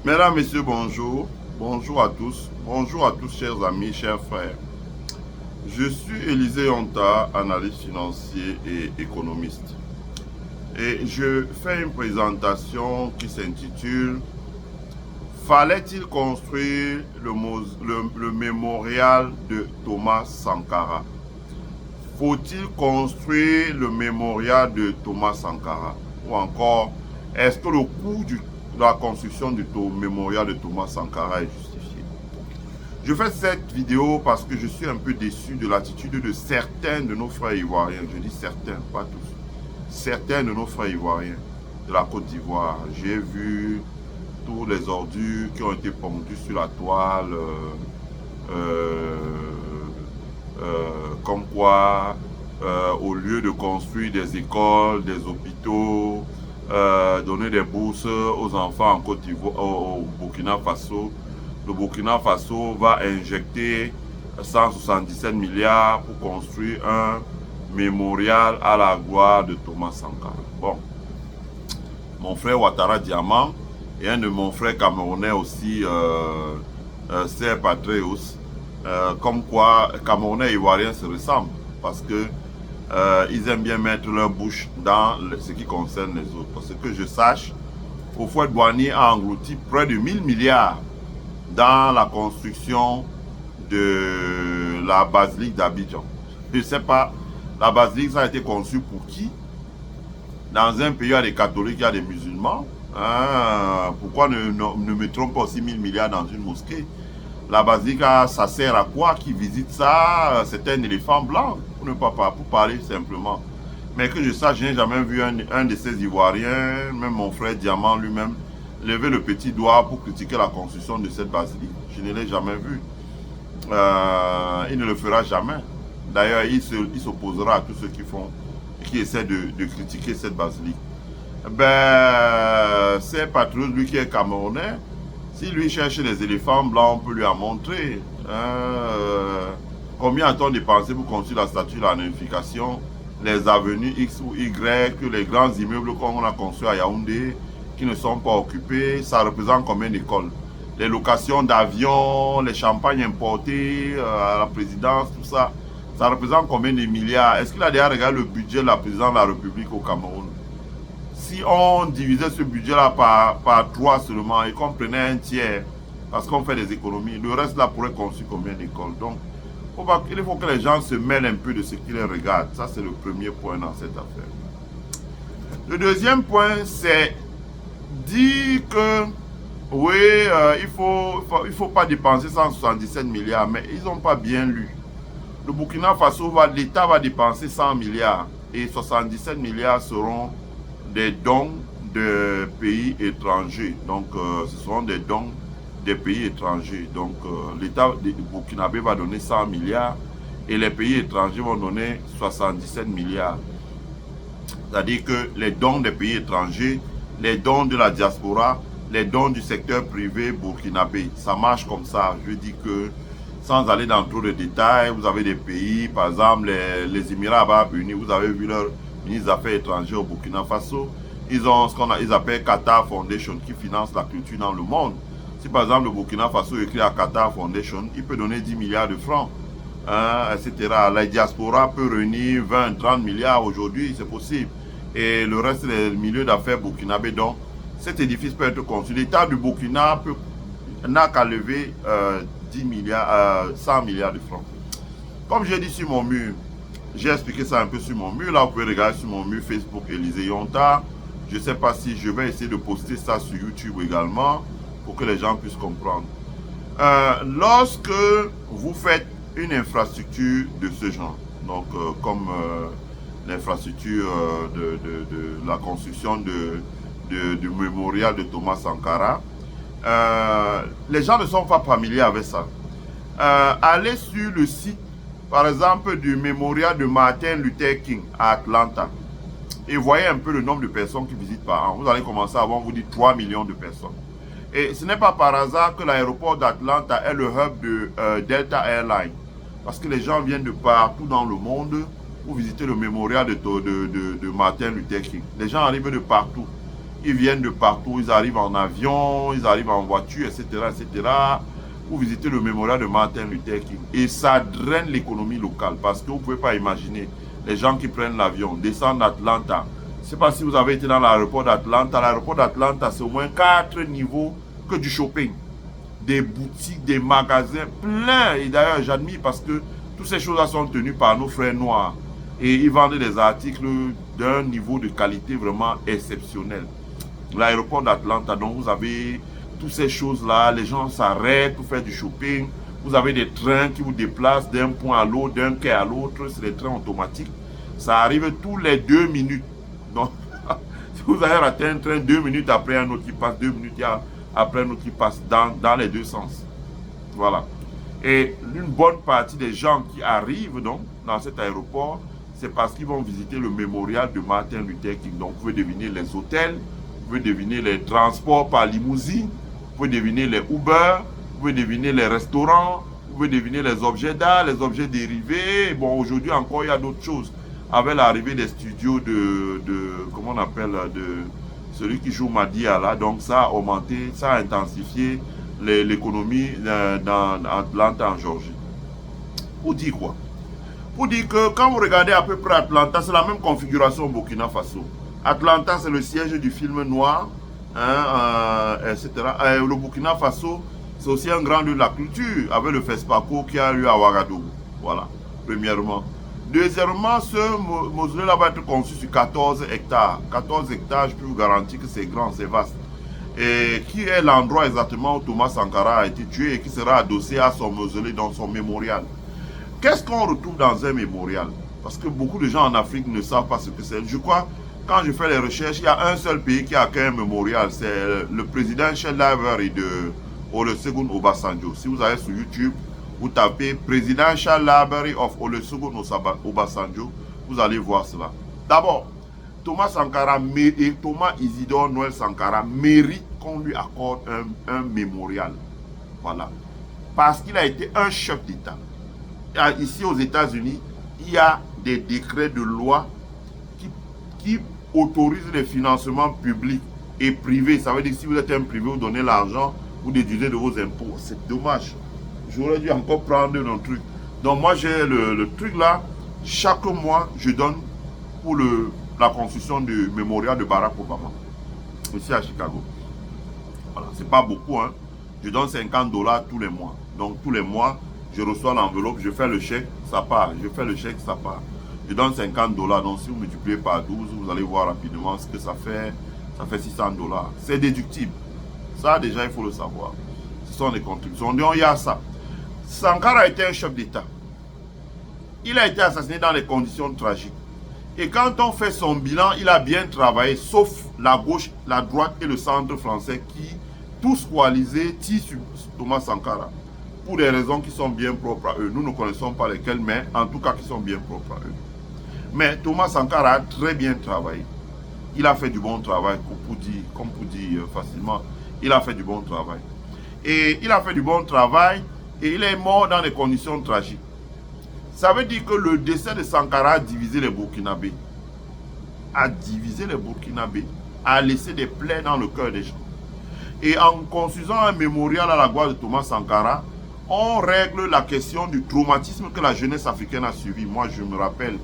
Mesdames, Messieurs, bonjour. Bonjour à tous. Bonjour à tous, chers amis, chers frères. Je suis Élisée Honta, analyste financier et économiste. Et je fais une présentation qui s'intitule Fallait-il construire le mémorial de Thomas Sankara? Faut-il construire le mémorial de Thomas Sankara? Ou encore, est-ce que le coût de la construction du mémorial de Thomas Sankara est justifié? Je fais cette vidéo parce que je suis un peu déçu de l'attitude de certains de nos frères ivoiriens. Je dis certains, pas tous. Certains de nos frères ivoiriens de la Côte d'Ivoire. J'ai vu tous les ordures qui ont été pondus sur la toile. Comme quoi, au lieu de construire des écoles, des hôpitaux, donner des bourses aux enfants en Côte d'Ivoire, au Burkina Faso, le Burkina Faso va injecter 177 milliards pour construire un mémorial à la gloire de Thomas Sankara. Bon, mon frère Ouattara Diamant et un de mon frère camerounais aussi, Ser Patreus, comme quoi Camerounais et Ivoiriens se ressemblent parce que ils aiment bien mettre leur bouche dans ce qui concerne les autres. Parce que je sache, Houphouët-Boigny a englouti près de 1000 milliards dans la construction de la basilique d'Abidjan. Je ne sais pas, la basilique, ça a été conçu pour qui? Dans un pays, il y a des catholiques, il y a des musulmans. Pourquoi ne mettrons pas aussi 1000 milliards dans une mosquée? La basilique, ça sert à quoi? Qui visite ça? C'est un éléphant blanc, pour parler simplement. Mais que je sache, je n'ai jamais vu un de ces Ivoiriens, même mon frère Diamant lui-même, lever le petit doigt pour critiquer la construction de cette basilique. Je ne l'ai jamais vu. Il ne le fera jamais. D'ailleurs, il s'opposera à tous ceux qui essaient de critiquer cette basilique. C'est Patriot, lui qui est camerounais. Si lui cherche les éléphants blancs, on peut lui en montrer. Combien a-t-on dépensé pour construire la statue de la réunification, les avenues X ou Y, les grands immeubles qu'on a construits à Yaoundé, qui ne sont pas occupés, ça représente combien d'écoles? Les locations d'avions, les champagnes importés à la présidence, tout ça, ça représente combien de milliards? Est-ce qu'il a déjà regardé le budget de la présidence de la République au Cameroun? Si on divisait ce budget-là par 3 seulement et qu'on prenait un tiers, parce qu'on fait des économies, le reste là pourrait construire combien d'écoles? Donc, il faut que les gens se mêlent un peu de ce qu'ils regardent. Ça, c'est le premier point dans cette affaire. Le deuxième point, c'est dire que, oui, il faut pas dépenser 177 milliards, mais ils n'ont pas bien lu. Le Burkina Faso, l'État va dépenser 100 milliards et 77 milliards seront des dons de pays étrangers. Donc, ce seront des dons des pays étrangers. Donc, l'État burkinabé va donner 100 milliards et les pays étrangers vont donner 77 milliards. C'est-à-dire que les dons des pays étrangers, les dons de la diaspora, les dons du secteur privé burkinabé, ça marche comme ça. Je dis que, sans aller dans trop de détails, vous avez des pays, par exemple, les Émirats Arabes Unis, vous avez vu leur ministre des Affaires étrangères au Burkina Faso, ils ont ce qu'ils appellent Qatar Foundation qui finance la culture dans le monde. Si par exemple le Burkina Faso écrit à Qatar Foundation, il peut donner 10 milliards de francs, etc. La diaspora peut réunir 20, 30 milliards aujourd'hui, c'est possible. Et le reste des milieux d'affaires burkinabé, donc cet édifice peut être construit. L'État du Burkina n'a qu'à lever 10 milliards, 100 milliards de francs. Comme j'ai dit sur mon mur, j'ai expliqué ça un peu sur mon mur. Là, vous pouvez regarder sur mon mur Facebook Élisée Honta. Je ne sais pas si je vais essayer de poster ça sur YouTube également pour que les gens puissent comprendre. Lorsque vous faites une infrastructure de ce genre, donc comme l'infrastructure de la construction du mémorial de Thomas Sankara, les gens ne sont pas familiers avec ça. Allez sur le site, par exemple, du mémorial de Martin Luther King à Atlanta et voyez un peu le nombre de personnes qui visitent par an. Vous allez commencer à voir, on vous dit 3 millions de personnes. Et ce n'est pas par hasard que l'aéroport d'Atlanta est le hub de Delta Airlines. Parce que les gens viennent de partout dans le monde pour visiter le mémorial de Martin Luther King. Les gens arrivent de partout. Ils viennent de partout, ils arrivent en avion, ils arrivent en voiture, etc., etc., pour visiter le mémorial de Martin Luther King. Et ça draine l'économie locale parce que vous ne pouvez pas imaginer les gens qui prennent l'avion, descendent d'Atlanta. Je ne sais pas si vous avez été dans l'aéroport d'Atlanta. L'aéroport d'Atlanta, c'est au moins 4 niveaux que du shopping. Des boutiques, des magasins, plein. Et d'ailleurs, j'admire parce que toutes ces choses-là sont tenues par nos frères noirs. Et ils vendent des articles d'un niveau de qualité vraiment exceptionnel. L'aéroport d'Atlanta, donc vous avez toutes ces choses-là, les gens s'arrêtent pour faire du shopping. Vous avez des trains qui vous déplacent d'un point à l'autre, d'un quai à l'autre, c'est des trains automatiques. Ça arrive tous les 2 minutes. Donc, si vous avez raté un train 2 minutes après un autre qui passe, 2 minutes après un autre qui passe dans les deux sens. Voilà. Et une bonne partie des gens qui arrivent donc dans cet aéroport, c'est parce qu'ils vont visiter le mémorial de Martin Luther King. Donc, vous pouvez deviner les hôtels, vous pouvez deviner les transports par limousine, vous pouvez deviner les Uber, vous pouvez deviner les restaurants, vous pouvez deviner les objets d'art, les objets dérivés. Bon, aujourd'hui encore, il y a d'autres choses. Avec l'arrivée des studios comment on appelle, de celui qui joue Madia là, donc ça a augmenté, ça a intensifié l'économie dans Atlanta en Georgie. Pour dire quoi? Pour dire que quand vous regardez à peu près Atlanta, c'est la même configuration au Burkina Faso. Atlanta, c'est le siège du film noir, hein, etc. Le Burkina Faso, c'est aussi un grand lieu de la culture, avec le FESPACO qui a lieu à Ouagadougou. Voilà, premièrement. Deuxièmement, ce mausolée-là va être conçu sur 14 hectares. 14 hectares, je peux vous garantir que c'est grand, c'est vaste. Et qui est l'endroit exactement où Thomas Sankara a été tué et qui sera adossé à son mausolée dans son mémorial. Qu'est-ce qu'on retrouve dans un mémorial? Parce que beaucoup de gens en Afrique ne savent pas ce que c'est. Je crois, quand je fais les recherches, il y a un seul pays qui a un mémorial. C'est le président Charles de Olusegun Obasanjo. Si vous allez sur YouTube, vous tapez président Charles of Olusegun Obasanjo, vous allez voir cela. D'abord, Thomas Sankara et Thomas Isidore Noël Sankara méritent qu'on lui accorde un mémorial. Voilà. Parce qu'il a été un chef d'État. Ici aux États-Unis, il y a des décrets de loi qui autorisent les financements publics et privés. Ça veut dire que si vous êtes un privé, vous donnez l'argent, vous déduisez de vos impôts. C'est dommage. J'aurais dû encore prendre un truc. Donc moi j'ai le truc là. Chaque mois, je donne pour la construction du mémorial de Barack Obama. Ici à Chicago. Voilà, c'est pas beaucoup. Hein. Je donne $50 tous les mois. Donc tous les mois, je reçois l'enveloppe, je fais le chèque, ça part. Je fais le chèque, ça part. Je donne $50. Donc si vous multipliez par 12, vous allez voir rapidement ce que ça fait. Ça fait $600. C'est déductible. Ça déjà, il faut le savoir. Ce sont des contributions. Donc il y a ça. Sankara était un chef d'État. Il a été assassiné dans des conditions tragiques. Et quand on fait son bilan, il a bien travaillé, sauf la gauche, la droite et le centre français qui, tous coalisés, tirent sur Thomas Sankara. Pour des raisons qui sont bien propres à eux. Nous ne connaissons pas lesquelles, mais en tout cas qui sont bien propres à eux. Mais Thomas Sankara a très bien travaillé. Il a fait du bon travail, comme pour dire facilement. Il a fait du bon travail. Et il a fait du bon travail et il est mort dans des conditions tragiques. Ça veut dire que le décès de Sankara a divisé les Burkinabés. A divisé les Burkinabés. A laissé des plaies dans le cœur des gens. Et en construisant un mémorial à la gloire de Thomas Sankara, on règle la question du traumatisme que la jeunesse africaine a subi. Moi, je me rappelle,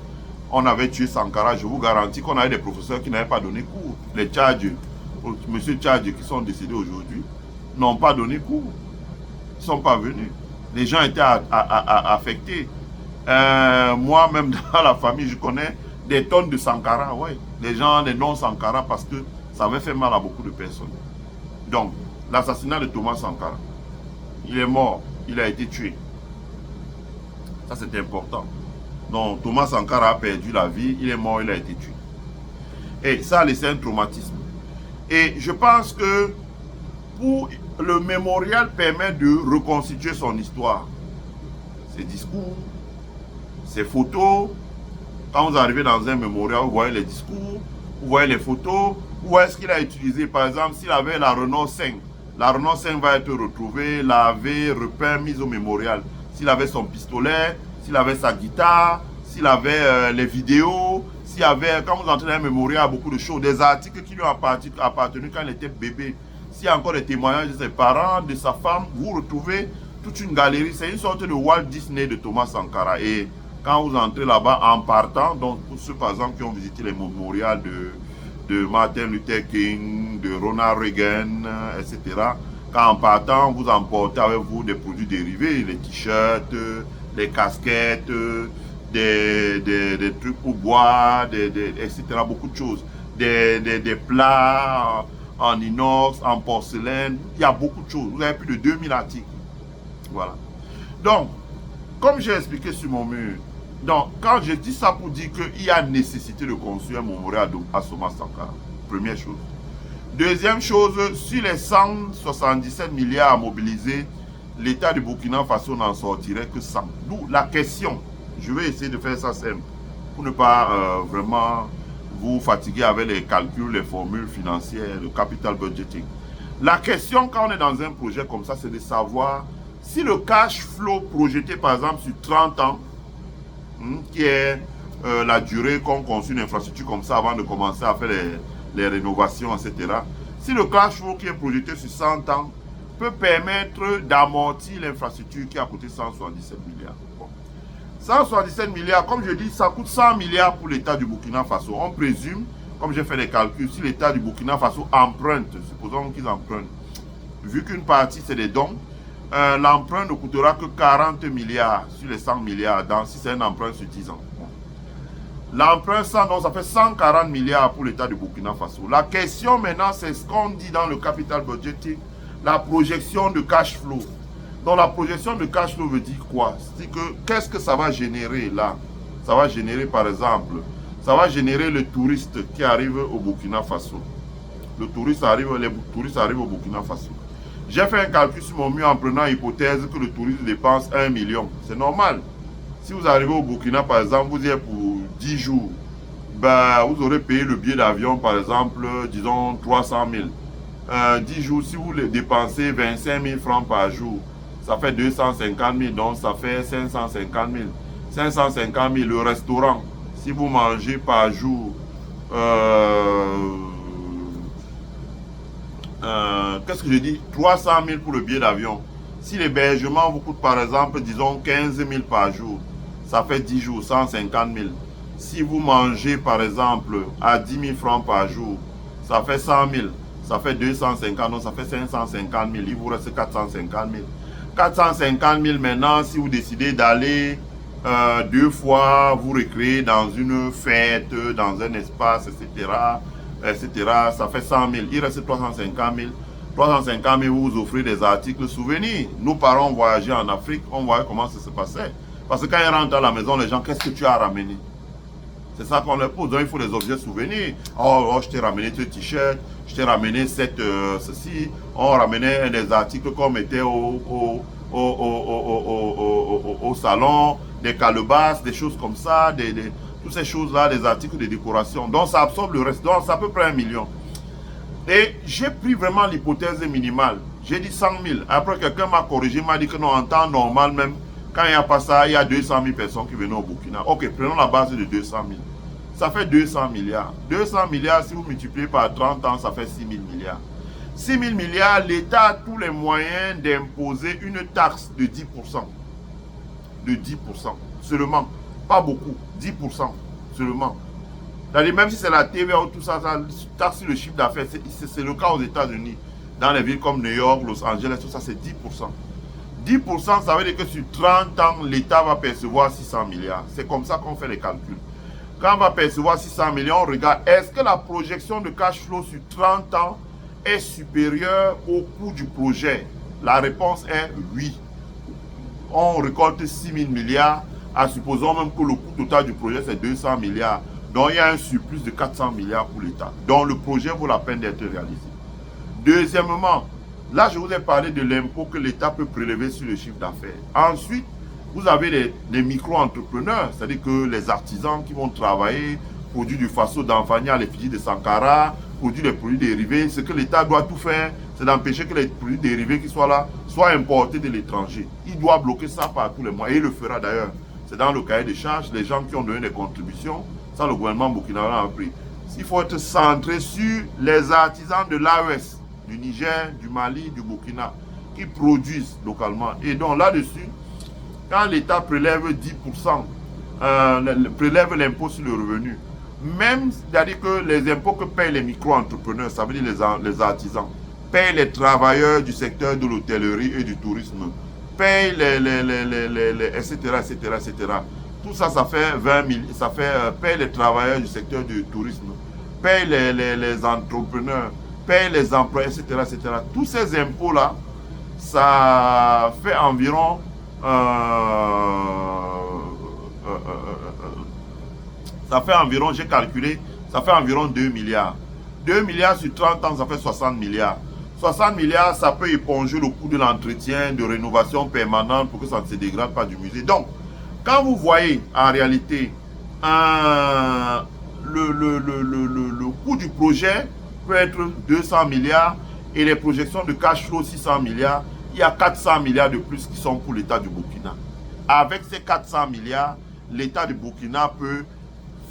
on avait tué Sankara. Je vous garantis qu'on avait des professeurs qui n'avaient pas donné cours. Les Tchadjs, M. Tchadj qui sont décédés aujourd'hui, n'ont pas donné cours. Ils ne sont pas venus. Les gens étaient affectés. Moi-même dans la famille, je connais des tonnes de Sankara, ouais. Des gens, des non-Sankara, parce que ça avait fait mal à beaucoup de personnes. Donc, l'assassinat de Thomas Sankara, il est mort, il a été tué. Ça, c'est important. Donc, Thomas Sankara a perdu la vie, il est mort, il a été tué. Et ça a laissé un traumatisme. Et je pense que pour le mémorial permet de reconstituer son histoire. Ses discours, ses photos. Quand vous arrivez dans un mémorial, vous voyez les discours, vous voyez les photos, vous voyez ce qu'il a utilisé. Par exemple, s'il avait la Renault 5, la Renault 5 va être retrouvée, lavée, repeinte, mise au mémorial. S'il avait son pistolet, s'il avait sa guitare, s'il avait les vidéos, s'il y avait, quand vous entrez dans un mémorial, beaucoup de choses, des articles qui lui ont appartenu quand il était bébé. S'il y a encore des témoignages de ses parents, de sa femme, vous retrouvez toute une galerie. C'est une sorte de Walt Disney de Thomas Sankara. Et quand vous entrez là-bas en partant, donc pour ceux par exemple qui ont visité les mémorials de Martin Luther King, de Ronald Reagan, etc., quand en partant, vous emportez avec vous des produits dérivés, les t-shirts, les casquettes, des trucs pour boire, etc., beaucoup de choses. Des plats en inox, en porcelaine, il y a beaucoup de choses. Vous avez plus de 2000 articles. Voilà. Donc, comme j'ai expliqué sur mon mur, donc, quand je dis ça pour dire qu'il y a nécessité de construire un mémorial à Thomas Sankara, première chose. Deuxième chose, sur les 177 milliards à mobiliser, l'État du Burkina Faso n'en sortirait que 100. D'où la question, je vais essayer de faire ça simple, pour ne pas vraiment vous fatiguer avec les calculs, les formules financières, le capital budgeting. La question quand on est dans un projet comme ça, c'est de savoir si le cash flow projeté par exemple sur 30 ans, qui est la durée qu'on construit une infrastructure comme ça avant de commencer à faire les rénovations, etc. Si le cash flow qui est projeté sur 100 ans peut permettre d'amortir l'infrastructure qui a coûté 177 milliards. Bon. 177 milliards, comme je dis, ça coûte 100 milliards pour l'État du Burkina Faso. On présume, comme j'ai fait les calculs, si l'État du Burkina Faso emprunte, supposons qu'ils empruntent, vu qu'une partie c'est des dons, l'emprunt ne coûtera que 40 milliards sur les 100 milliards, si c'est un emprunt sur 10 ans. Bon. L'emprunt, donc ça fait 140 milliards pour l'État du Burkina Faso. La question maintenant, c'est ce qu'on dit dans le capital budgeting, la projection de cash flow. Donc la projection de cash flow veut dire quoi? C'est que qu'est-ce que ça va générer là? Ça va générer par exemple, ça va générer le touriste qui arrive au Burkina Faso. Les touristes arrivent au Burkina Faso. J'ai fait un calcul sur mon mur en prenant l'hypothèse que le touriste dépense 1 million. C'est normal. Si vous arrivez au Burkina, par exemple, vous y êtes pour 10 jours, ben, vous aurez payé le billet d'avion, par exemple, disons 300 000. 10 jours, si vous dépensez 25 000 francs par jour, ça fait 250 000, donc ça fait 550 000. 550 000, le restaurant, si vous mangez par jour, qu'est-ce que je dis, 300 000 pour le billet d'avion. Si l'hébergement vous coûte par exemple, disons 15 000 par jour, ça fait 10 jours, 150 000. Si vous mangez par exemple à 10 000 francs par jour, ça fait 100 000, ça fait 250, donc ça fait 550 000, il vous reste 450 000. 450 000 maintenant, si vous décidez d'aller 2 fois vous recréer dans une fête, dans un espace, etc., ça fait 100 000. Il reste 350 000. 350 000, vous offrez des articles souvenirs. Nos parents voyageaient en Afrique, on voyait comment ça se passait. Parce que quand ils rentrent à la maison, les gens, qu'est-ce que tu as ramené? C'est ça qu'on leur pose. Donc, il faut des objets souvenirs. Oh, je t'ai ramené ce t-shirt, je t'ai ramené ceci. On ramenait des articles qu'on mettait au salon, des calebasses, des choses comme ça, toutes ces choses-là, des articles de décoration. Donc, ça absorbe le reste. Donc, ça peut prendre 1 million. Et j'ai pris vraiment l'hypothèse minimale. J'ai dit 100 000. Après, quelqu'un m'a corrigé, m'a dit que non, en temps normal même, quand il n'y a pas ça, il y a 200 000 personnes qui venaient au Burkina. Ok, prenons la base de 200 000. Ça fait 200 milliards. 200 milliards, si vous multipliez par 30 ans, ça fait 6 000 milliards. 6 000 milliards, l'État a tous les moyens d'imposer une taxe de 10%. De 10% seulement. Pas beaucoup. 10% seulement. C'est-à-dire, même si c'est la TVA ou tout ça, ça taxe sur le chiffre d'affaires. C'est le cas aux États-Unis. Dans les villes comme New York, Los Angeles, tout ça, c'est 10%. 10%, ça veut dire que sur 30 ans, l'État va percevoir 600 milliards. C'est comme ça qu'on fait les calculs. Quand on va percevoir 600 millions, on regarde, est-ce que la projection de cash flow sur 30 ans est supérieure au coût du projet? La réponse est oui. On récolte 6 000 milliards, à supposons même que le coût total du projet, c'est 200 milliards. Donc, il y a un surplus de 400 milliards pour l'État. Donc, le projet vaut la peine d'être réalisé. Deuxièmement, là, je vous ai parlé de l'impôt que l'État peut prélever sur le chiffre d'affaires. Ensuite, vous avez les micro-entrepreneurs, c'est-à-dire que les artisans qui vont travailler, produire du faso d'Anfani à l'effigie de Sankara, produire des produits dérivés. Ce que l'État doit tout faire, c'est d'empêcher que les produits dérivés qui soient là soient importés de l'étranger. Il doit bloquer ça par tous les mois, et il le fera d'ailleurs. C'est dans le cahier des charges, les gens qui ont donné des contributions, Ça, le gouvernement burkinabé a pris. Il faut être centré sur les artisans de l'AES, du Niger, du Mali, du Burkina, qui produisent localement. Et donc là-dessus, quand l'État prélève 10%, prélève l'impôt sur le revenu, même, c'est-à-dire que les impôts que payent les micro-entrepreneurs, ça veut dire les artisans, payent les travailleurs du secteur de l'hôtellerie et du tourisme, payent etc., etc., etc. Tout ça, ça fait 20 000, ça fait, paye les travailleurs du secteur du tourisme, paye les entrepreneurs, paye les emplois, etc., etc. Tous ces impôts-là, ça fait environ j'ai calculé, ça fait environ 2 milliards. 2 milliards sur 30 ans, ça fait 60 milliards. 60 milliards, ça peut éponger le coût de l'entretien, de rénovation permanente pour que ça ne se dégrade pas du musée. Donc, quand vous voyez en réalité le coût du projet peut être 200 milliards et les projections de cash flow 600 milliards, il y a 400 milliards de plus qui sont pour l'État du Burkina. Avec ces 400 milliards, l'État du Burkina peut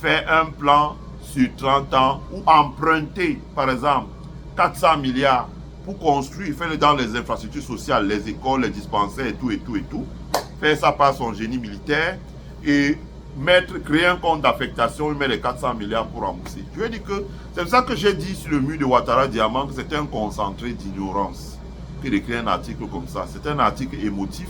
faire un plan sur 30 ans ou emprunter, par exemple, 400 milliards pour construire, faire dans les infrastructures sociales, les écoles, les dispensaires et tout, et tout, et tout. Faire ça par son génie militaire et créer un compte d'affectation et mettre les 400 milliards pour rembourser. Je veux dire que c'est pour ça que j'ai dit sur le mur de Ouattara Diamant que c'était un concentré d'ignorance que d'écrire un article comme ça. C'est un article émotif,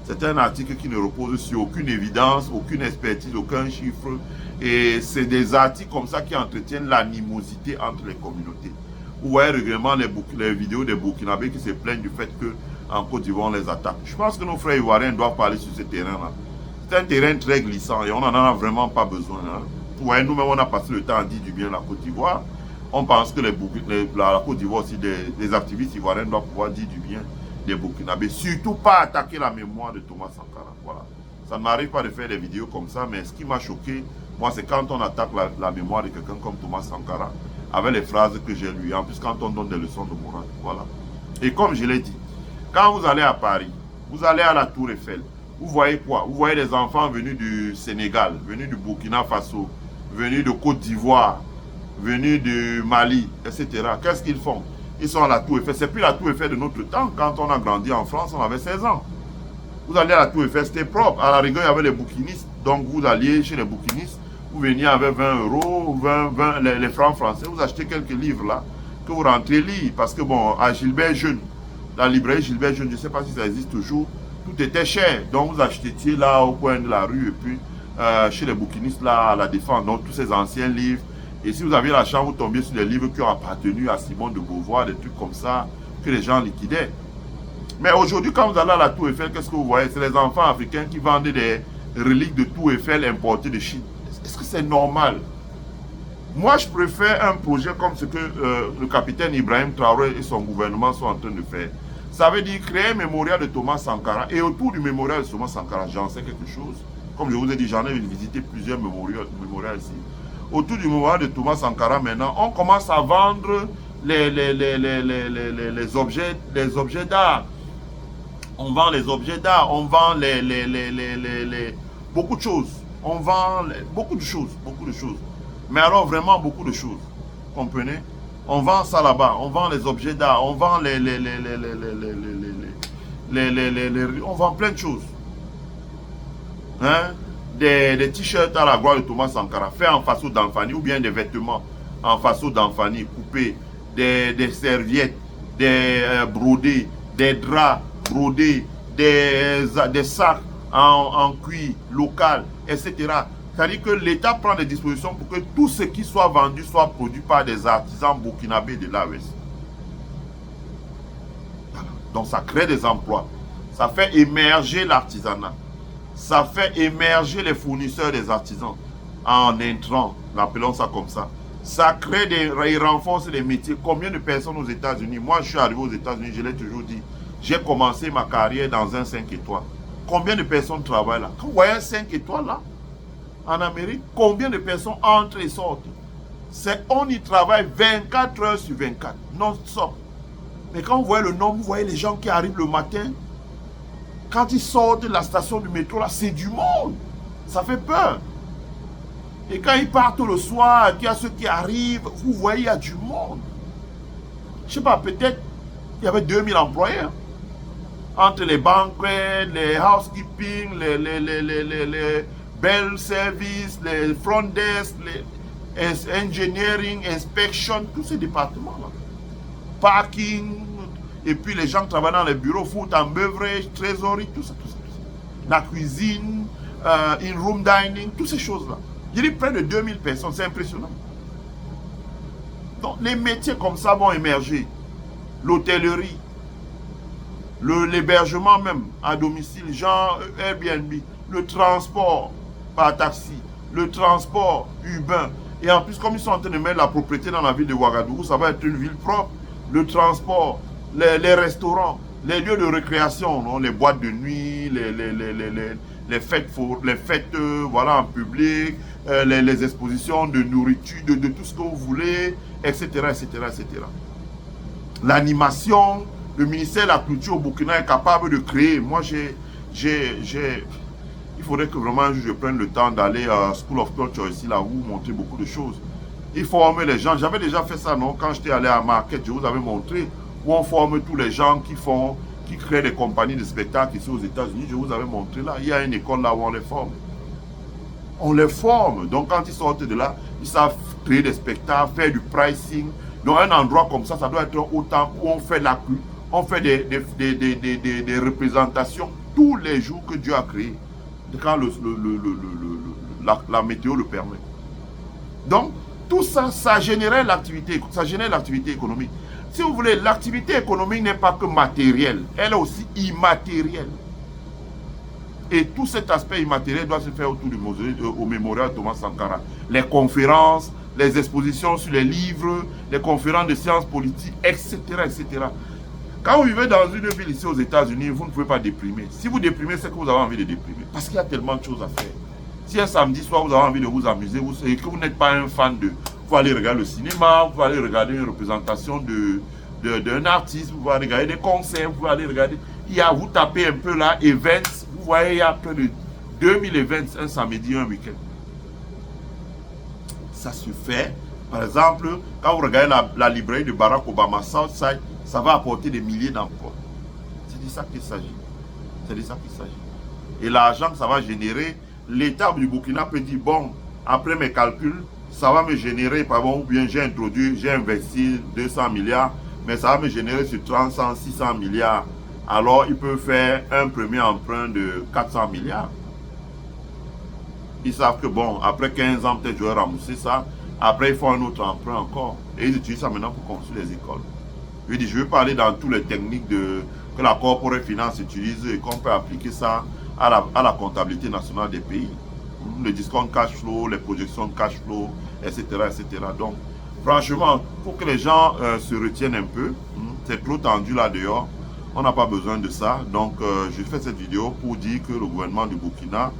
c'est un article qui ne repose sur aucune évidence, aucune expertise, aucun chiffre. Et c'est des articles comme ça qui entretiennent l'animosité entre les communautés. Vous voyez régulièrement les vidéos des Burkinabés qui se plaignent du fait qu'en Côte d'Ivoire on les attaque. Je pense que nos frères ivoiriens doivent parler sur ce terrain-là. C'est un terrain très glissant et on n'en a vraiment pas besoin. Hein. Vous voyez, nous-mêmes, on a passé le temps à dire du bien de la Côte d'Ivoire. On pense que la Côte d'Ivoire aussi, des activistes ivoiriens doivent pouvoir dire du bien des Burkinabés. Surtout pas attaquer la mémoire de Thomas Sankara. Voilà. Ça ne m'arrive pas de faire des vidéos comme ça, mais ce qui m'a choqué, moi, c'est quand on attaque la mémoire de quelqu'un comme Thomas Sankara, avec les phrases que j'ai lues. En plus, quand on donne des leçons de morale. Voilà. Et comme je l'ai dit, quand vous allez à Paris, vous allez à la Tour Eiffel, vous voyez quoi? Vous voyez des enfants venus du Sénégal, venus du Burkina Faso, venus de Côte d'Ivoire, venus du Mali, etc. Qu'est-ce qu'ils font? Ils sont à la Tour Eiffel. C'est plus la Tour Eiffel de notre temps. Quand on a grandi en France, on avait 16 ans. Vous allez à la Tour Eiffel, c'était propre. À la rigueur, il y avait les bouquinistes. Donc, vous alliez chez les bouquinistes. Vous veniez avec 20 €, 20 les francs français. Vous achetez quelques livres là, que vous rentrez lire. Parce que, bon, à Gilbert Jeune, la librairie Gilbert Jeune, je ne sais pas si ça existe toujours, tout était cher. Donc, vous achetiez là au coin de la rue et puis chez les bouquinistes là, à la Défense. Donc, tous ces anciens livres. Et si vous aviez la chance, vous tombiez sur des livres qui ont appartenu à Simone de Beauvoir, des trucs comme ça, que les gens liquidaient. Mais aujourd'hui, quand vous allez à la Tour Eiffel, qu'est-ce que vous voyez? C'est les enfants africains qui vendent des reliques de Tour Eiffel importées de Chine. Est-ce que c'est normal? Moi, je préfère un projet comme ce que le capitaine Ibrahim Traoré et son gouvernement sont en train de faire. Ça veut dire créer un mémorial de Thomas Sankara. Et autour du mémorial de Thomas Sankara, j'en sais quelque chose. Comme je vous ai dit, j'en ai visité plusieurs mémorials ici. Autour du mémorial de Thomas Sankara, maintenant, on commence à vendre les objets d'art. On vend les objets d'art, on vend beaucoup de choses. On vend beaucoup de choses. Mais alors vraiment beaucoup de choses. Comprenez? On vend ça là-bas, on vend les objets d'art, on vend on vend plein de choses. Hein? Des t-shirts à la gloire de Thomas Sankara, faits en façon d'Anfani, ou bien des vêtements en façon d'Anfani, coupés, des serviettes, des brodés, des draps brodés, des sacs en cuir local, etc. C'est-à-dire que l'État prend des dispositions pour que tout ce qui soit vendu soit produit par des artisans burkinabés de l'AES. Voilà. Donc ça crée des emplois, ça fait émerger l'artisanat, ça fait émerger les fournisseurs des artisans en intrants, appelons ça comme ça. Ça crée il renforce les métiers. Combien de personnes aux États-Unis? Moi, je suis arrivé aux États-Unis, je l'ai toujours dit. J'ai commencé ma carrière dans un 5 étoiles. Combien de personnes travaillent là? Quand vous voyez un 5 étoiles là, en Amérique, combien de personnes entrent et sortent? On y travaille 24 heures sur 24, non-stop. Mais quand vous voyez le nombre, vous voyez les gens qui arrivent le matin, quand ils sortent de la station du métro là, c'est du monde. Ça fait peur. Et quand ils partent le soir, qu'il y a ceux qui arrivent, vous voyez, il y a du monde. Je sais pas, peut-être il y avait 2000 employés. Hein. Entre les banquets, les housekeeping, les bell service, les front desk, les engineering, inspection, tous ces départements-là. Parking, et puis les gens qui travaillent dans les bureaux, food and beverage, trésorerie, tout ça, tout ça. La cuisine, in-room dining, toutes ces choses-là. Je dis près de 2000 personnes, c'est impressionnant. Donc les métiers comme ça vont émerger. L'hôtellerie, l'hébergement même à domicile, genre Airbnb, le transport par taxi, le transport urbain. Et en plus, comme ils sont en train de mettre la propriété dans la ville de Ouagadougou, ça va être une ville propre. Le transport, les restaurants, les lieux de récréation, non? Les boîtes de nuit, les fêtes, voilà, en public, les expositions de nourriture, de tout ce que vous voulez, etc., etc., etc. L'animation, le ministère de la Culture au Burkina est capable de créer. Moi, il faudrait que vraiment je prenne le temps d'aller à School of Culture ici, là, où montrer beaucoup de choses. Il forme les gens. J'avais déjà fait ça, non? Quand j'étais allé à Market, je vous avais montré où on forme tous les gens qui créent des compagnies de spectacles ici aux États-Unis. Je vous avais montré là. Il y a une école là où on les forme. On les forme. Donc, quand ils sortent de là, ils savent créer des spectacles, faire du pricing. Donc, un endroit comme ça doit être autant où on fait des représentations tous les jours que Dieu a créé. Quand la météo le permet. Donc, tout ça, ça génère l'activité économique. Si vous voulez, l'activité économique n'est pas que matérielle, elle est aussi immatérielle. Et tout cet aspect immatériel doit se faire autour du au mémorial Thomas Sankara. Les conférences, les expositions sur les livres, les conférences de sciences politiques, etc., etc. Quand vous vivez dans une ville ici aux États-Unis, vous ne pouvez pas déprimer. Si vous déprimez, c'est que vous avez envie de déprimer. Parce qu'il y a tellement de choses à faire. Si un samedi soir, vous avez envie de vous amuser, et que vous n'êtes pas un fan de... Vous allez regarder le cinéma, vous allez regarder une représentation d'un artiste, vous allez regarder des concerts, vous allez regarder... Vous tapez un peu là, events, vous voyez, il y a près de 2000 events, un samedi, un week-end. Ça se fait. Par exemple, quand vous regardez la librairie de Barack Obama, Southside, ça va apporter des milliers d'emplois. C'est de ça qu'il s'agit. C'est de ça qu'il s'agit. Et l'argent que ça va générer, l'État du Burkina peut dire, bon, après mes calculs, ça va me générer, pardon, ou bien j'ai investi 200 milliards, mais ça va me générer sur 300, 600 milliards. Alors, il peut faire un premier emprunt de 400 milliards. Ils savent que, bon, après 15 ans, peut-être je vais rembourser ça. Après, ils font un autre emprunt encore. Et ils utilisent ça maintenant pour construire les écoles. Je vais parler dans toutes les techniques que la corporate finance utilise et qu'on peut appliquer ça à la comptabilité nationale des pays. Le discount cash flow, les projections de cash flow, etc. etc. Donc, franchement, pour que les gens se retiennent un peu, c'est trop tendu là dehors. On n'a pas besoin de ça. Donc, je fais cette vidéo pour dire que le gouvernement du Burkina,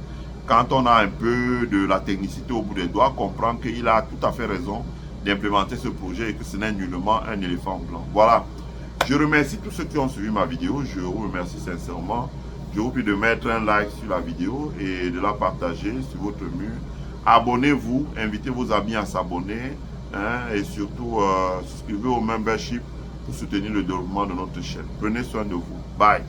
quand on a un peu de la technicité au bout des doigts, comprend qu'il a tout à fait raison d'implémenter ce projet et que ce n'est nullement un éléphant blanc. Voilà. Je remercie tous ceux qui ont suivi ma vidéo. Je vous remercie sincèrement. Je vous prie de mettre un like sur la vidéo et de la partager sur votre mur. Abonnez-vous, invitez vos amis à s'abonner et surtout souscrivez au membership pour soutenir le développement de notre chaîne. Prenez soin de vous. Bye.